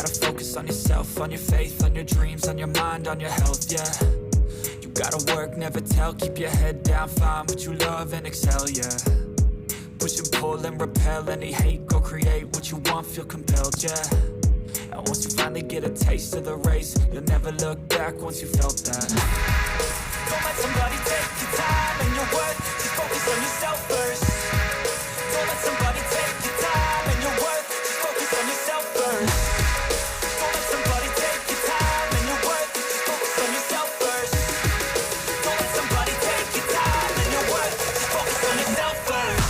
gotta focus on yourself, on your faith, on your dreams, on your mind, on your health, yeah. You gotta work, never tell, keep your head down, find what you love and excel, yeah. Push and pull and repel any hate, go create what you want, feel compelled, yeah. And once you finally get a taste of the race, you'll never look back once you felt that. Don't let somebody take your time and your worth, just focus on yourself first. Don't let somebody take your time and your worth, just focus on yourself first. Don't let somebody take your time and your worth, just focus on yourself first. Don't let somebody take your time and your worth, just focus on yourself first.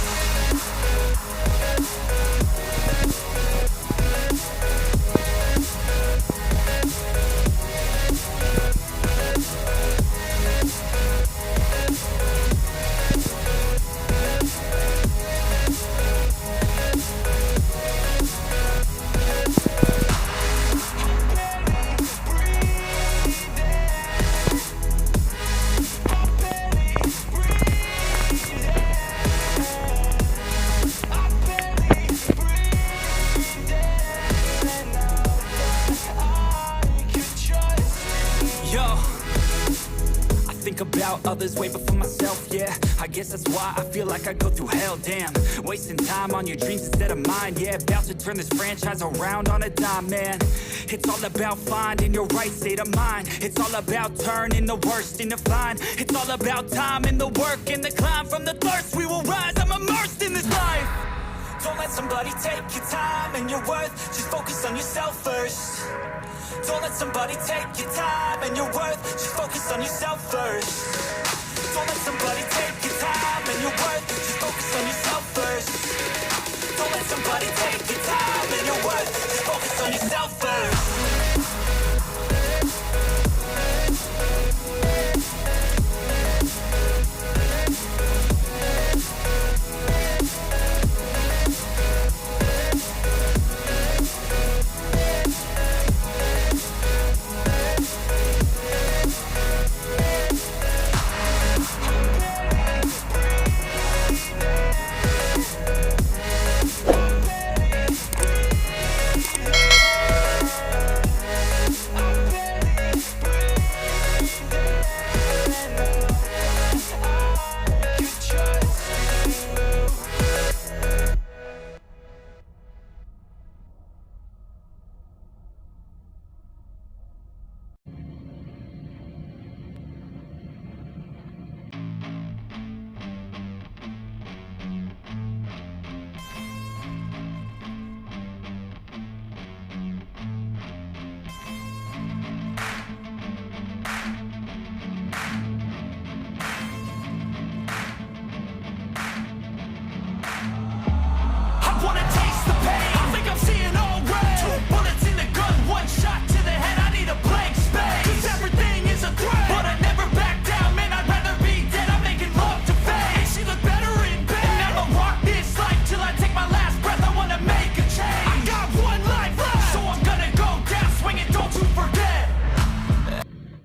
About others way before myself, yeah. I guess that's why I feel like I go through hell, damn. Wasting time on your dreams instead of mine, yeah. About to turn this franchise around on a dime, man. It's all about finding your right state of mind. It's all about turning the worst into fine. It's all about time and the work and the climb. From the thirst we will rise, I'm immersed in this life. Don't let somebody take your time and your worth, just focus on yourself first. Don't let somebody take your time and your worth, just focus on yourself first.